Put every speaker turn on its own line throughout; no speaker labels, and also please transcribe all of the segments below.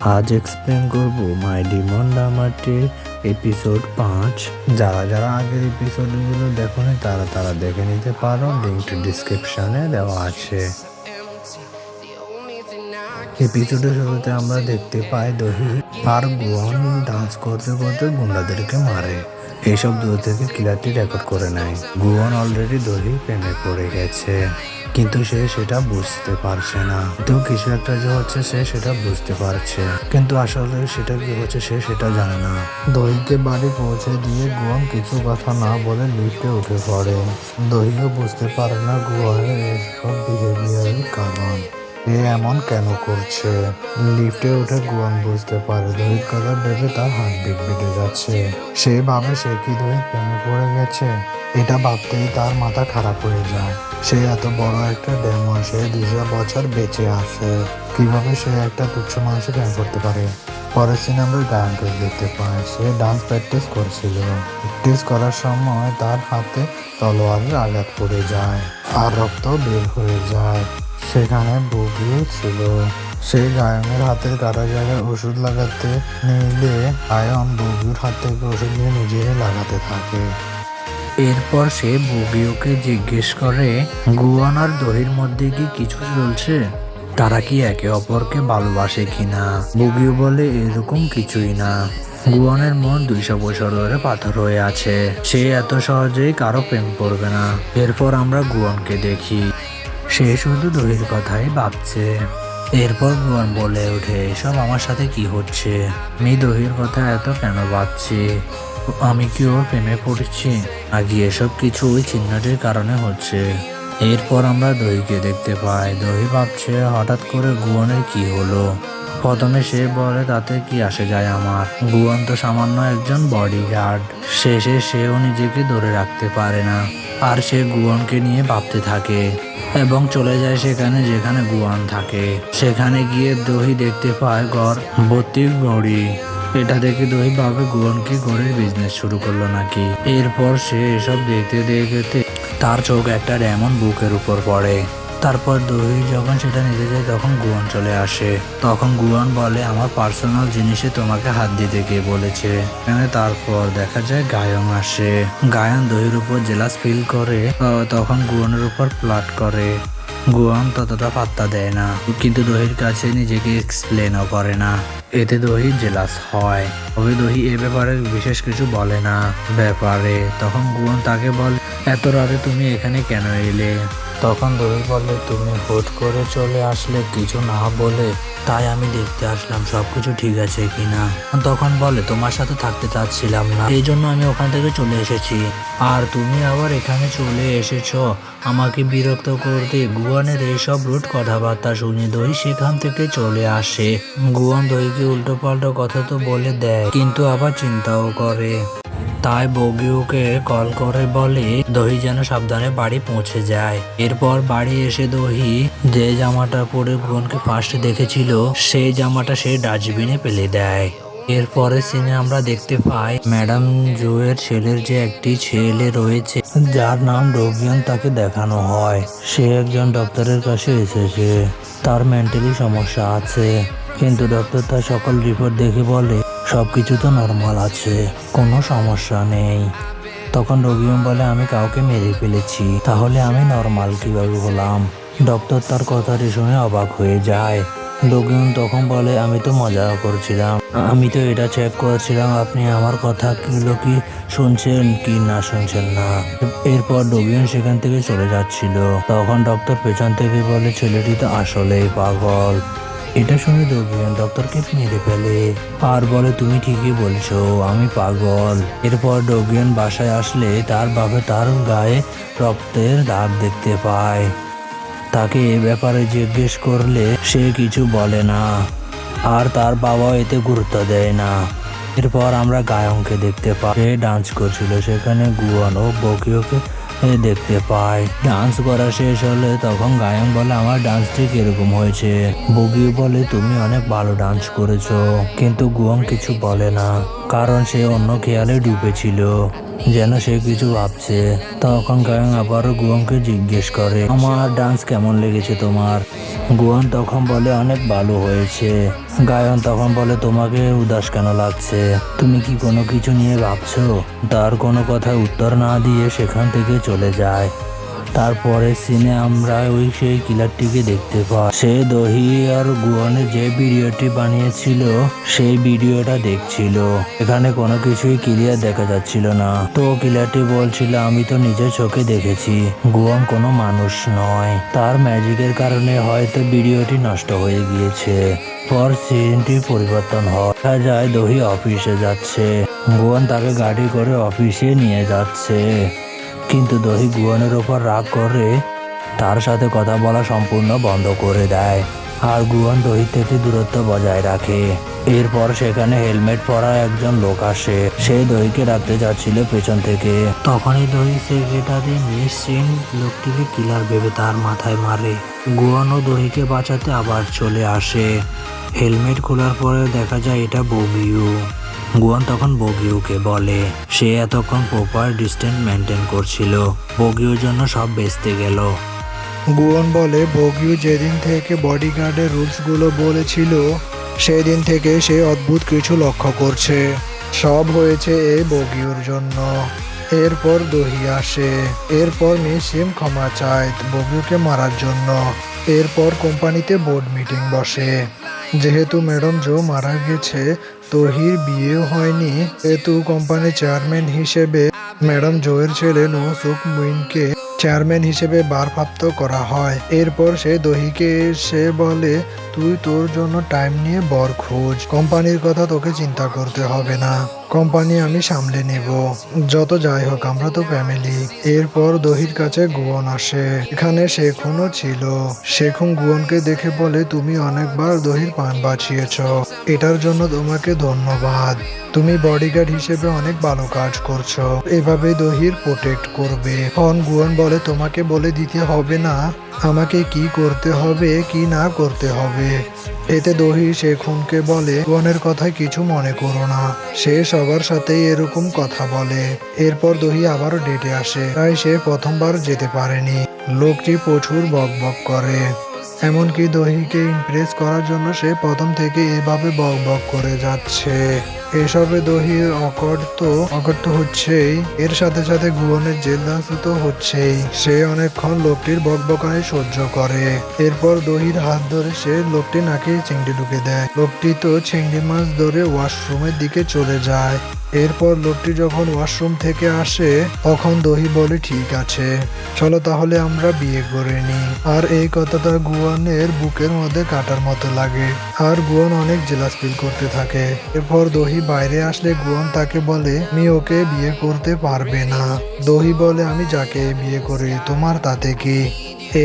আজ এক্সপ্লেন করব মাই Demon ডামারটির episode 5। যারা যারা আগের এপিসোডগুলো দেখোনি তারা দেখে নিতে পারো, লিঙ্কটা ডিসক্রিপশনে দেওয়া আছে। এপিসোডের শুরুতে আমরা দেখতে পাই দহি আর গুয়ান ডান্স করতে করতে গুন্ডাদেরকে মারে। এইসব দূর থেকে কিলারটি রেকর্ড করে নেয়। গুয়ান অলরেডি দহি প্রেমে পড়ে গেছে, কিন্তু সে সেটা বুঝতে পারছে না। তো কিছু একটা যে হচ্ছে সে সেটা বুঝতে পারছে, কিন্তু আসলে সেটা কি হচ্ছে সে সেটা জানে না। দহিকে বাড়ি পৌঁছে দিয়ে গুয়ান কিছু কথা না বলে লিফটে উঠে পড়ে। দহিও বুঝতে পারে না গুয়ানের এইসব বিহেভিয়ারের কারণ, এ এমন কেন করছে। লিফটে উঠে গুয়ান বুঝতে পারে দহির কথা ভেবে তার হার্টবিট বেড়ে যাচ্ছে। সে ভাবে সে কি দহির প্রেমে পড়ে গেছে। এটা ভাবতেই তার মাথা খারাপ হয়ে যায়। সে এত বড় একটা ডেমো, সে 200 বছর বেঁচে আছে, কিভাবে সে একটা তুচ্ছ মানুষকে প্রেম করতে পারে। পরের সিনে আমরা গায়নকে দেখতে পাই। সে ডান্স প্র্যাকটিস করছিল। প্র্যাকটিস করার সময় তার হাতে তলোয়ারের আঘাত পড়ে যায় আর রক্ত বের হয়ে যায়। সেখানে বগিও ছিল। সে গায়নের হাতের কাটা জায়গায় ওষুধ লাগাতে নিলে গায়ন বগির হাত থেকে ওষুধ নিয়ে নিজেই লাগাতে থাকে। এরপর সে বগিওকে জিজ্ঞেস করে গুয়ান আর দহির মধ্যে কি কিছু চলছে, তারা কি একে অপরকে ভালোবাসে কিনা। বগিও বলে এরকম কিছুই না। গুয়ানের মন 200 বছর ধরে পাথর হয়ে আছে, সে এত সহজেই কারো প্রেম করবে না। এরপর আমরা গুয়ানকে দেখি, সে শুধু দহির কথাই ভাবছে। এরপর গুয়ান বলে ওঠে, এসব আমার সাথে কি হচ্ছে, আমি দহির কথা এত কেন ভাবছি, আমি কি ওর প্রেমে পড়েছি নাকি এসব কিছু ওই চিহ্নটির কারণে হচ্ছে। এরপর আমরা দহিকে দেখতে পাই। দহি ভাবছে হঠাৎ করে গুয়ানের কি হলো। প্রথমে সে বলে তাতে কি আসে যায় আমার, গুয়ান তো সামান্য একজন বডিগার্ড। শেষে সেও নিজেকে ধরে রাখতে পারে না, আর সে গুয়ানকে নিয়ে ভাবতে থাকে এবং চলে যায় সেখানে যেখানে গুয়ান থাকে। সেখানে গিয়ে দহি দেখতে পায় ঘর ভর্তি ঘড়ি। এটা দেখে দহি ভাবে গুয়ান কি ঘড়ির বিজনেস শুরু করলো নাকি। এরপর সে এসব দেখতে দেখতে তার চোখ একটা ডায়মন্ড বুকের উপর পড়ে। তারপর দহি যখন সেটা নিতে যায় তখন গুয়ান চলে আসে। তখন গুয়ান বলে, আমার পার্সোনাল জিনিসে তোমাকে হাত দিতে কে বলেছে। তারপর দেখা যায় গায়ন আসে। গায়ন দহির উপর জেলাস ফিল করে, তখন গুয়ানের উপর প্লট করে। গুয়ান ততটা পাত্তা দেয় না, কিন্তু দহির কাছে নিজেকে এক্সপ্লেনও করে না। এতে দহি জেলাস হয়, তবে দহি এ ব্যাপারে বিশেষ কিছু বলে না ব্যাপারে। তখন গুয়ান তাকে বলে, এত রাতে তুমি এখানে কেন এলে। তখন দহি বলে, তুমি হুট করে চলে আসলে কিছু না বলে, তাই আমি দেখতে আসলাম সবকিছু ঠিক আছে কিনা। তখন বলে, তোমার সাথে থাকতে চাচ্ছিলাম না, এই জন্য আমি ওখান থেকে চলে এসেছি, আর তুমি আবার এখানে চলে এসেছো আমাকে বিরক্ত করতে। গুয়ানের এইসব রুট কথাবার্তা শুনে দহি সেখান থেকে চলে আসে। গুয়ান দহিকে উল্টো পাল্টো কথা তো বলে দেয়, কিন্তু আবার চিন্তাও করে। তাই বগিওকে কল করে বলে দহি যেন সাবধানে বাড়ি পৌঁছে যায়। এরপর বাড়ি এসে দহি যে জামাটা পরে গুয়ানকে ফার্স্ট দেখেছিল সেই জামাটা সে ডাস্টবিনে ফেলে দেয়। এরপরে সিনে আমরা দেখতে পাই ম্যাডাম জুয়ের ছেলের যে একটি ছেলে রয়েছে যার নাম ডোগিয়ান, তাকে দেখানো হয় সে একজন ডক্টরের কাছে এসেছে। তার মেন্টালি সমস্যা আছে, কিন্তু ডক্টর তার সকল রিপোর্ট দেখে বলে সবকিছু তো নর্মাল আছে, কোনো সমস্যা নেই। তখন ডোগিয়ান বলে, আমি কাউকে মেরে ফেলেছি, তাহলে আমি নর্মাল কিভাবে হলাম। ডক্টর তার কথাটি শুনে অবাক হয়ে যায়। ডোগিয়ান তখন বলে, আমি তো মজা করছিলাম, আমি তো এটা চেক করছিলাম আপনি আমার কথাগুলো কি শুনছেন কি না শুনছেন না। এরপর ডোগিয়ান সেখান থেকে চলে যাচ্ছিল, তখন ডক্টর পেছন থেকে বলে, ছেলেটি তো আসলেই পাগল। এটা শুনে ডোগিয়ান ডক্টরকে মেরে ফেলে আর বলে, তুমি ঠিকই বলছো, আমি পাগল। এরপর ডোগিয়ান বাসায় আসলে তার বাবা তার গায়ে রক্তের দাগ দেখতে পায়। তাকে এ ব্যাপারে জিজ্ঞেস করলে সে কিছু বলে না, আর তার বাবাও এতে গুরুত্ব দেয় না। এরপর আমরা গায়নকে দেখতে পাই, সে ডান্স করছিল। সেখানে গুয়ান ও বগিওকে দেখতে পাই। ডান্স করা শেষ হলে তখন গায়ন বলে, আমার ডান্স ঠিক এরকম হয়েছে। বগিও বলে, তুমি অনেক ভালো ডান্স করেছো, কিন্তু গুয়ান কিছু বলে না। কারণ সে অন্য খেয়ালে ডুবেছিল, যেন সে কিছু ভাবছে। তখন গায়ন আবারও গুয়নকে জিজ্ঞেস করে, আমার ডান্স কেমন লেগেছে তোমার? গুয়ন তখন বলে, অনেক ভালো হয়েছে। গায়ন তখন বলে, তোমাকে উদাস কেন লাগছে? তুমি কি কোনো কিছু নিয়ে ভাবছো? তার কোনো কথার উত্তর না দিয়ে সেখান থেকে চলে যায়। তারপরে সিনে আমরা সেই কিলারটিকে দেখতে পাই। সে দহি আর গুয়নের যে ভিডিওটি বানিয়েছিল সেই ভিডিওটা দেখছিল। এখানে কোনো কিছুই ক্লিয়ার দেখা যাচ্ছিল না। তো কিলারটি বলছিল, আমি তো নিজের চোখে দেখেছি গুয়ন কোনো মানুষ নয়, তার ম্যাজিকের কারণে হয়তো ভিডিওটি নষ্ট হয়ে গিয়েছে। পর সিনটি পরিবর্তন হয়, দেখা যায় দহি অফিসে যাচ্ছে। গুয়ন তাকে গাড়ি করে অফিসে নিয়ে যাচ্ছে, কিন্তু দহি গুয়নের ওপর রাগ করে তার সাথে কথা বলা সম্পূর্ণ বন্ধ করে দেয়, আর গুয়ন দহি থেকে দূরত্ব বজায় রাখে। এরপর সেখানে হেলমেট পরা একজন লোক আসে। সে দহিকে রাখতে যাচ্ছিল পেছন থেকে। তখনই দহি সেক্রেটারি মিস সিন লোকটিকে কিলার ভেবে তার মাথায় মারে। গুয়ন ও দহিকে বাঁচাতে আবার চলে আসে। হেলমেট খোলার পরে দেখা যায় এটা বগিউ। গুয়ন তখন বগিউকে বলে সে এতক্ষণ প্রপার ডিস্টেন্স মেনটেন করছিল, বগিউর জন্য সব বেচতে গেল। গুয়ন বলে বগিউ যেদিন থেকে বডিগার্ডের রুলসগুলো বলেছিল সেদিন থেকে সে অদ্ভুত কিছু লক্ষ্য করছে, সব হয়েছে এই বগিউর জন্য। এরপর দহি আসে। এরপর মিস সিম ক্ষমা চায় বগিউকে মারার জন্য। এরপর কোম্পানিতে বোর্ড মিটিং বসে। যেহেতু ম্যাডাম জো মারা গেছে, দহির বিয়েও হয়নি, সেহেতু কোম্পানির চেয়ারম্যান হিসেবে ম্যাডাম জোয়ের ছেলে নো সুক মুইনকে চেয়ারম্যান হিসেবে ভারপ্রাপ্ত করা হয়। এরপর সে দহিকে এসে বলে, তুই তোর জন্য টাইম নিয়ে বর খোঁজ, কোম্পানির কথা তোকে চিন্তা করতে হবে না, কোম্পানি আমি সামলে নেব, যত যাই হোক আমরা তো ফ্যামিলি। এরপর দহির কাছে গুয়ন আসে। এখানে শেখুনও ছিল। শেখুন গুয়নকে দেখে বলে, তুমি অনেকবার দহির প্রাণ বাঁচিয়েছ, এটার জন্য তোমাকে ধন্যবাদ, তুমি বডিগার্ড হিসেবে অনেক ভালো কাজ করছো, এভাবে দহির প্রোটেক্ট করবে। এখন গুয়ন বলে, তোমাকে বলে দিতে হবে না আমাকে কি করতে হবে কি না করতে হবে। এতে দহি শেখুনকে বলে, গুয়নের কথায় কিছু মনে করো না, সে সবার সাথেই এরকম কথা বলে। এরপর দহি আবারও ডেটে আসে, তাই সে প্রথমবার যেতে পারেনি। লোকটি প্রচুর বকবক করে, এমনকি দহিকে ইমপ্রেস করার জন্য সে প্রথম থেকে এভাবে বকবক করে যাচ্ছে। এসবে দহির অকট তো হচ্ছেই, এর সাথে সাথে গুয়নের জেলাস তো হচ্ছেই। সে অনেকক্ষণ লোকটির বকবকানি সহ্য করে। এরপর দহির হাত ধরে সে লোকটি নাকে চিংড়ি ঢুকে দেয়। লোকটি তো চিংড়ি মাছ ধরে ওয়াশরুমের দিকে চলে যায়। এরপর লোকটি যখন ওয়াশরুম থেকে আসে তখন দহি বলে, ঠিক আছে চলো তাহলে আমরা বিয়ে করে নিই। আর এই কথাটা গুয়নের বুকের মধ্যে কাটার মতো লাগে, আর গুয়ন অনেক জেলাস ফিল করতে থাকে। এরপর দহি বাইরে আসলে গুয়ন তাকে বলে, আমি ওকে বিয়ে করতে পারবে না। দহি বলে, আমি যাকে বিয়ে করি তোমার তাতে কি।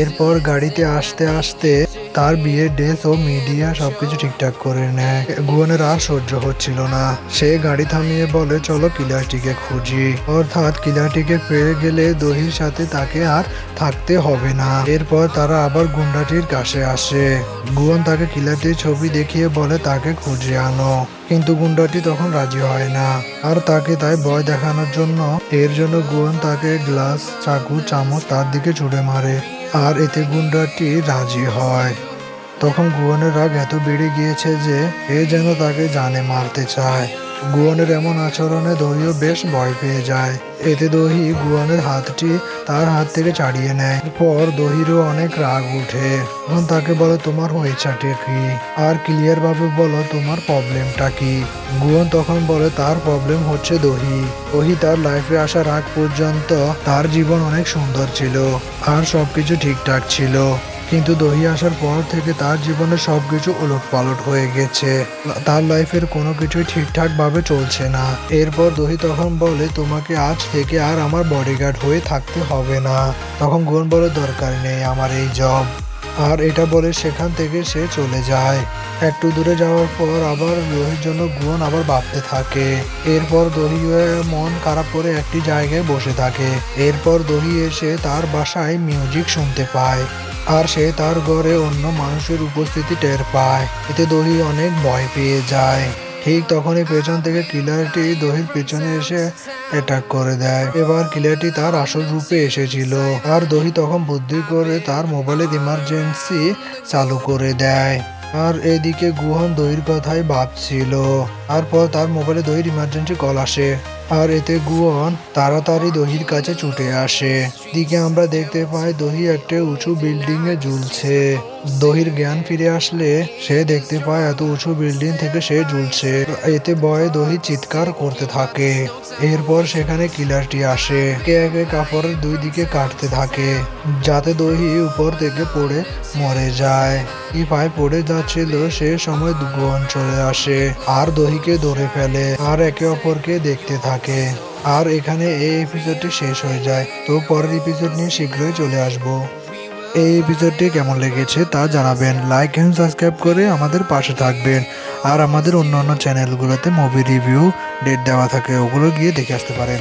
এরপর গাড়িতে আসতে আসতে তার বিয়ের ড্রেস ও মিডিয়া সবকিছু ঠিকঠাক করে নেয়। গুয়নের আর সহ্য হচ্ছিল না, সে গাড়ি থামিয়ে বলে, চলো কিলারটিকে খুঁজি। অর্থাৎ কিলারটিকে পেয়ে গেলে দহির সাথে তাকে আর থাকতে হবে না। এরপর তারা আবার গুন্ডাটির কাছে আসে। গুয়ন তাকে কিলারটির ছবি দেখিয়ে বলে তাকে খুঁজে আনো, কিন্তু গুন্ডাটি তখন রাজি হয় না, আর তাকে তাই ভয় দেখানোর জন্য গুয়ন তাকে গ্লাস চাকু চামচ তার দিকে ছুড়ে মারে, আর এতে গুন্ডাটি রাজি হয়। তখন গুয়নের রাগ এত বেড়ে গিয়েছে যে এ যেন তাকে জানে মারতে চায়। গুয়নের এমন আচরণে দহিও বেশ ভয় পেয়ে যায়। এতে দহি গুয়নের হাতটি তার হাত থেকে ছাড়িয়ে নেয়। এরপর দহিরও অনেক রাগ উঠে। তখন তাকে বলে, তোমার হয়েছেটা কি, আর ক্লিয়ার ভাবে বলো তোমার প্রবলেমটা কি। গুয়ন তখন বলে তার প্রবলেম হচ্ছে দহি তার লাইফে আসার আগ পর্যন্ত তার জীবন অনেক সুন্দর ছিল আর সবকিছু ঠিকঠাক ছিল, কিন্তু দহি আসার পর থেকে তার জীবনে সবকিছু ওলটপালট হয়ে গেছে, তার লাইফের কোনো কিছুই ঠিকঠাক ভাবে চলছে না। এরপর দহি তখন বলে, তোমাকে আজ থেকে আর আমার বডিগার্ড হয়ে থাকতে হবে না। তখন গুয়ন বলে, দরকার নেই আমার এই জব। আর এটা বলে সেখান থেকে সে চলে যায়। একটু দূরে যাওয়ার পর আবার দহির জন্য গুয়ন আবার ভাবতে থাকে। এরপর দহি মন খারাপ করে একটি জায়গায় বসে থাকে। এরপর দহি এসে তার বাসায় মিউজিক শুনতে পায়, আর সে তার ঘরে অন্য মানুষের উপস্থিতি টের পায়। এতে দহি অনেক ভয় পেয়ে যায়। ঠিক তখনই পেছন থেকে কিলারটি দহির পেছনে এসে অ্যাটাক করে দেয়। এবার কিলারটি তার আসল রূপে এসেছিল আর দহি তখন বুদ্ধি করে তার মোবাইলের ইমার্জেন্সি চালু করে দেয়। আর এদিকে গুহন দহির কথাই ভাবছিল। তারপর তার মোবাইলে দহির ইমার্জেন্সি কল আসে আর এতে গুহন তাড়াতাড়ি দহির কাছে ছুটে আসে। দিকে আমরা দেখতে পাই দহি একটা উঁচু বিল্ডিং এ ঝুলছে। দহির জ্ঞান ফিরে আসলে সে দেখতে পায় এত উঁচু বিল্ডিং থেকে সে ঝুলছে। এতে ভয়ে দহি চিৎকার করতে থাকে। এরপর সেখানে কিলারটি আসে, একে একে কাপড়ের দুই দিকে কাটতে থাকে যাতে দহি উপর থেকে পড়ে মরে যায়। পায়ে পড়ে যাচ্ছিল সে সময় গুহন চলে আসে আর দহিকে ধরে ফেলে আর একে অপরকে দেখতে থাকে। আর এখানে এই এপিসোডটি শেষ হয়ে যায়। তো পরের এপিসোড নিয়ে শীঘ্রই চলে আসব। এই এপিসোডটি কেমন লেগেছে তা জানাবেন, লাইক এন্ড সাবস্ক্রাইব করে আমাদের পাশে থাকবেন। আর আমাদের অন্যান্য চ্যানেলগুলোতে মুভি রিভিউ ডেট দেওয়া থাকে, ওগুলো গিয়ে দেখে আসতে পারেন।